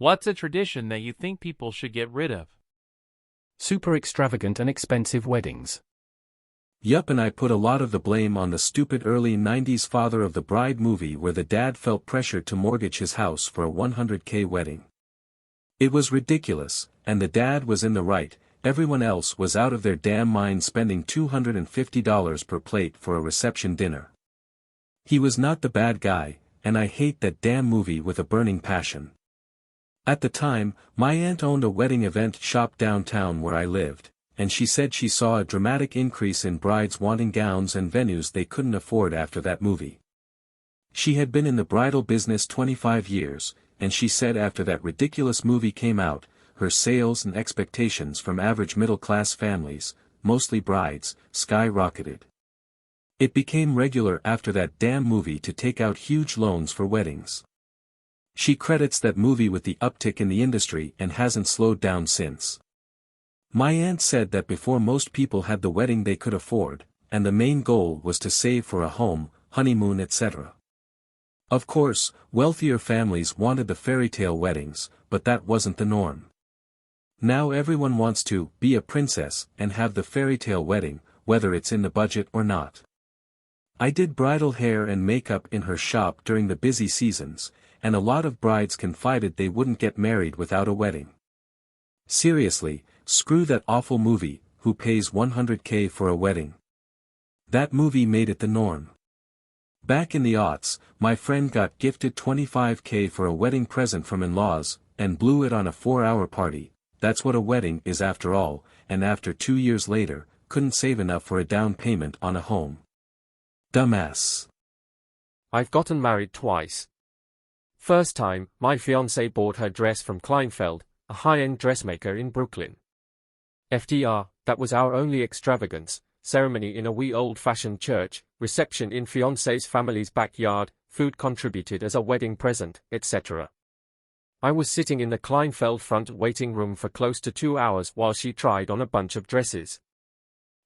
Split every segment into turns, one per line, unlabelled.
What's a tradition that you think people should get rid of?
Super extravagant and expensive weddings.
Yup, and I put a lot of the blame on the stupid early 90s Father of the Bride movie where the dad felt pressured to mortgage his house for a $100K wedding. It was ridiculous, and the dad was in the right. Everyone else was out of their damn mind spending $250 per plate for a reception dinner. He was not the bad guy, and I hate that damn movie with a burning passion. At the time, my aunt owned a wedding event shop downtown where I lived, and she said she saw a dramatic increase in brides wanting gowns and venues they couldn't afford after that movie. She had been in the bridal business 25 years, and she said after that ridiculous movie came out, her sales and expectations from average middle-class families, mostly brides, skyrocketed. It became regular after that damn movie to take out huge loans for weddings. She credits that movie with the uptick in the industry and hasn't slowed down since. My aunt said that before most people had the wedding they could afford, and the main goal was to save for a home, honeymoon, etc. Of course, wealthier families wanted the fairy tale weddings, but that wasn't the norm. Now everyone wants to be a princess and have the fairy tale wedding, whether it's in the budget or not. I did bridal hair and makeup in her shop during the busy seasons, and a lot of brides confided they wouldn't get married without a wedding. Seriously, screw that awful movie, who pays $100K for a wedding? That movie made it the norm. Back in the aughts, my friend got gifted $25K for a wedding present from in-laws, and blew it on a 4-hour party. That's what a wedding is after all, and after 2 years later, couldn't save enough for a down payment on a home. Dumbass.
I've gotten married twice. First time, my fiancée bought her dress from Kleinfeld, a high-end dressmaker in Brooklyn. FDR, that was our only extravagance, ceremony in a wee old-fashioned church, reception in fiancée's family's backyard, food contributed as a wedding present, etc. I was sitting in the Kleinfeld front waiting room for close to 2 hours while she tried on a bunch of dresses.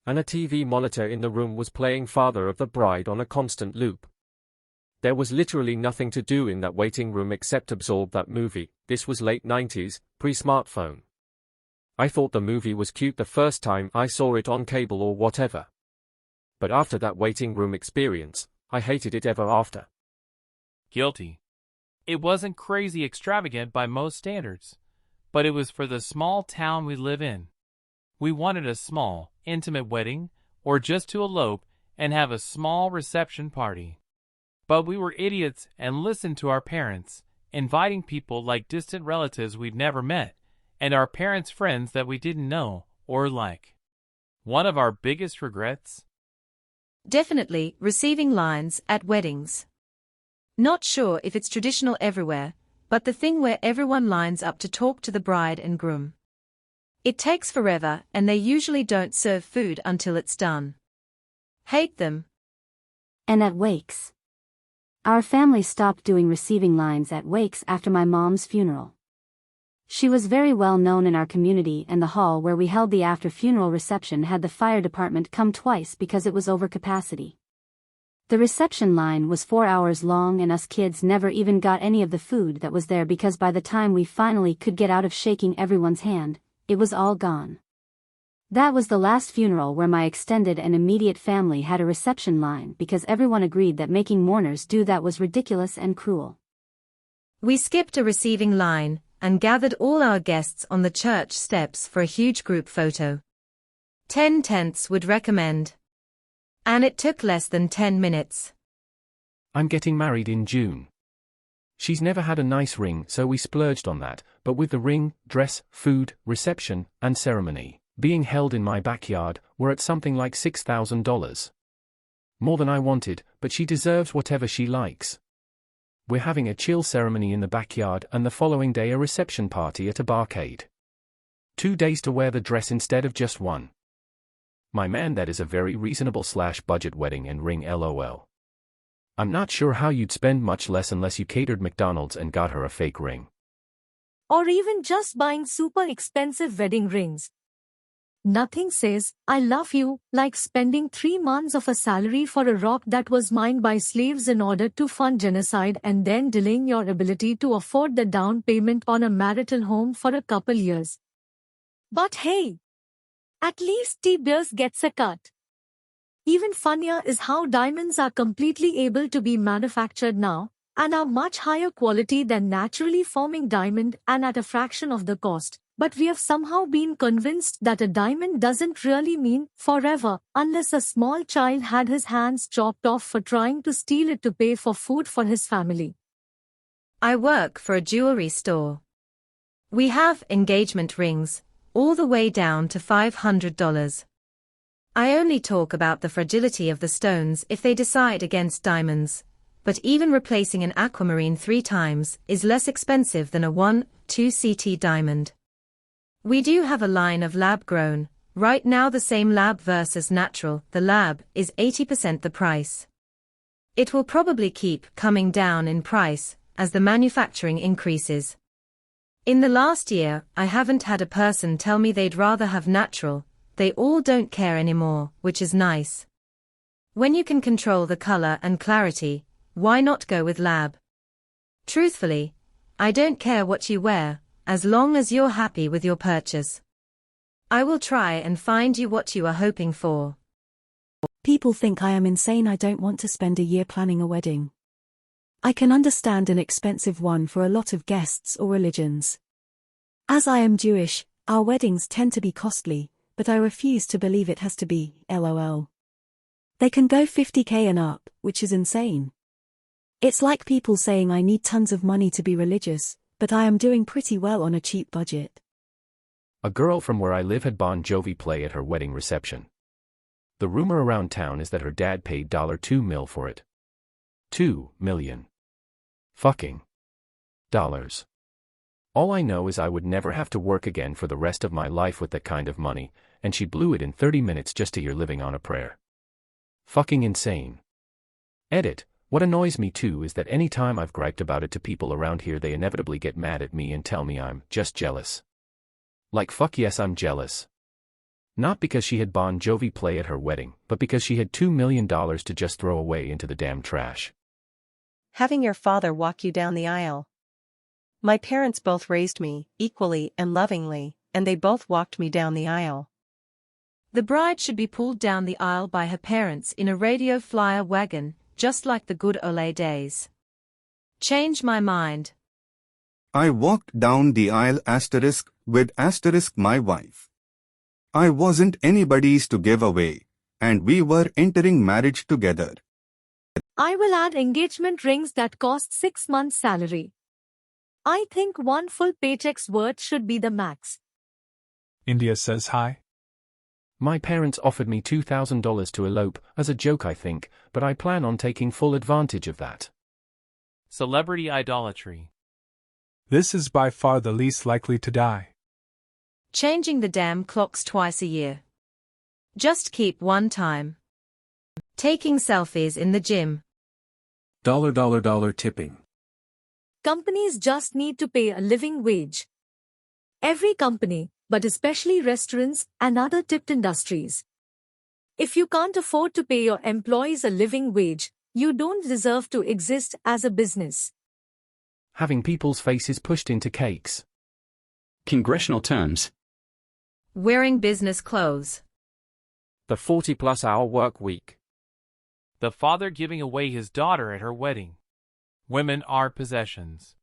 And a TV monitor in the room was playing Father of the Bride on a constant loop. There was literally nothing to do in that waiting room except absorb that movie. This was late 90s, pre-smartphone. I thought the movie was cute the first time I saw it on cable or whatever. But after that waiting room experience, I hated it ever after.
Guilty. It wasn't crazy extravagant by most standards, but it was for the small town we live in. We wanted a small, intimate wedding, or just to elope and have a small reception party. But we were idiots and listened to our parents, inviting people like distant relatives we'd never met, and our parents' friends that we didn't know or like. One of our biggest regrets?
Definitely receiving lines at weddings. Not sure if it's traditional everywhere, but the thing where everyone lines up to talk to the bride and groom. It takes forever and they usually don't serve food until it's done. Hate them.
And at wakes. Our family stopped doing receiving lines at wakes after my mom's funeral. She was very well known in our community, and the hall where we held the after-funeral reception had the fire department come twice because it was over capacity. The reception line was 4 hours long and us kids never even got any of the food that was there because by the time we finally could get out of shaking everyone's hand, it was all gone. That was the last funeral where my extended and immediate family had a reception line because everyone agreed that making mourners do that was ridiculous and cruel.
We skipped a receiving line and gathered all our guests on the church steps for a huge group photo. 10 tents would recommend. And it took less than 10 minutes.
I'm getting married in June. She's never had a nice ring, so we splurged on that, but with the ring, dress, food, reception, and ceremony being held in my backyard, we're at something like $6,000. More than I wanted, but she deserves whatever she likes. We're having a chill ceremony in the backyard and the following day a reception party at a barcade. 2 days to wear the dress instead of just one. My man, that is a very reasonable / budget wedding and ring, lol. I'm not sure how you'd spend much less unless you catered McDonald's and got her a fake ring.
Or even just buying super expensive wedding rings. Nothing says, I love you, like spending 3 months of a salary for a rock that was mined by slaves in order to fund genocide and then delaying your ability to afford the down payment on a marital home for a couple years. But hey, at least De Beers gets a cut. Even funnier is how diamonds are completely able to be manufactured now, and are much higher quality than naturally forming diamond and at a fraction of the cost. But we have somehow been convinced that a diamond doesn't really mean forever, unless a small child had his hands chopped off for trying to steal it to pay for food for his family.
I work for a jewelry store. We have engagement rings, all the way down to $500. I only talk about the fragility of the stones if they decide against diamonds, but even replacing an aquamarine 3 times is less expensive than a 1-2 CT diamond. We do have a line of lab-grown, right now the same lab versus natural, the lab is 80% the price. It will probably keep coming down in price as the manufacturing increases. In the last year, I haven't had a person tell me they'd rather have natural, they all don't care anymore, which is nice. When you can control the color and clarity, why not go with lab? Truthfully, I don't care what you wear, as long as you're happy with your purchase. I will try and find you what you are hoping for.
People think I am insane. I don't want to spend a year planning a wedding. I can understand an expensive one for a lot of guests or religions. As I am Jewish, our weddings tend to be costly, but I refuse to believe it has to be, lol. They can go $50K and up, which is insane. It's like people saying I need tons of money to be religious, but I am doing pretty well on a cheap budget.
A girl from where I live had Bon Jovi play at her wedding reception. The rumor around town is that her dad paid $2 million for it. $2 million. Fucking dollars. All I know is I would never have to work again for the rest of my life with that kind of money, and she blew it in 30 minutes just to hear living on a prayer. Fucking insane. Edit. What annoys me too is that any time I've griped about it to people around here they inevitably get mad at me and tell me I'm just jealous. Like fuck yes I'm jealous. Not because she had Bon Jovi play at her wedding, but because she had $2 million to just throw away into the damn trash.
Having your father walk you down the aisle. My parents both raised me, equally and lovingly, and they both walked me down the aisle.
The bride should be pulled down the aisle by her parents in a radio flyer wagon, just like the good ole days. Change my mind.
I walked down the aisle with my wife. I wasn't anybody's to give away, and we were entering marriage together.
I will add engagement rings that cost 6 months' salary. I think 1 full paycheck's worth should be the max.
India says hi.
My parents offered me $2,000 to elope, as a joke I think, but I plan on taking full advantage of that.
Celebrity idolatry.
This is by far the least likely to die.
Changing the damn clocks twice a year. Just keep one time. Taking selfies in the gym.
$. Tipping.
Companies just need to pay a living wage. Every company, but especially restaurants and other tipped industries. If you can't afford to pay your employees a living wage, you don't deserve to exist as a business.
Having people's faces pushed into cakes.
Congressional terms.
Wearing business clothes.
The 40-plus hour work week.
The father giving away his daughter at her wedding. Women are possessions.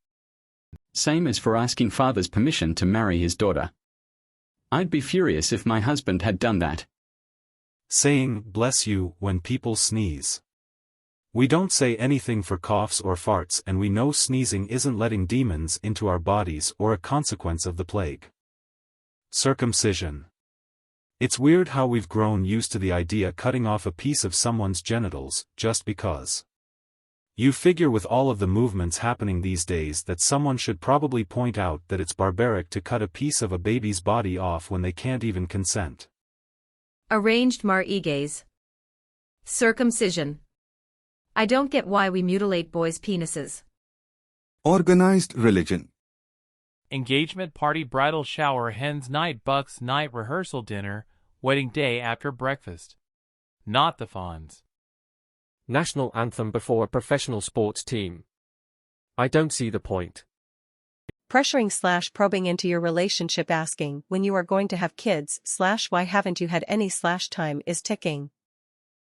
Same as for asking father's permission to marry his daughter. I'd be furious if my husband had done that.
Saying, bless you, when people sneeze. We don't say anything for coughs or farts, and we know sneezing isn't letting demons into our bodies or a consequence of the plague. Circumcision. It's weird how we've grown used to the idea cutting off a piece of someone's genitals, just because. You figure with all of the movements happening these days that someone should probably point out that it's barbaric to cut a piece of a baby's body off when they can't even consent.
Arranged marriages. Circumcision. I don't get why we mutilate boys' penises.
Organized religion.
Engagement party, bridal shower, hen's night, bucks night, rehearsal dinner, Wedding day after breakfast. Not the fawns.
National anthem before a professional sports team. I don't see the point.
Pressuring/probing into your relationship, asking when you are going to have kids/why haven't you had any/time is ticking.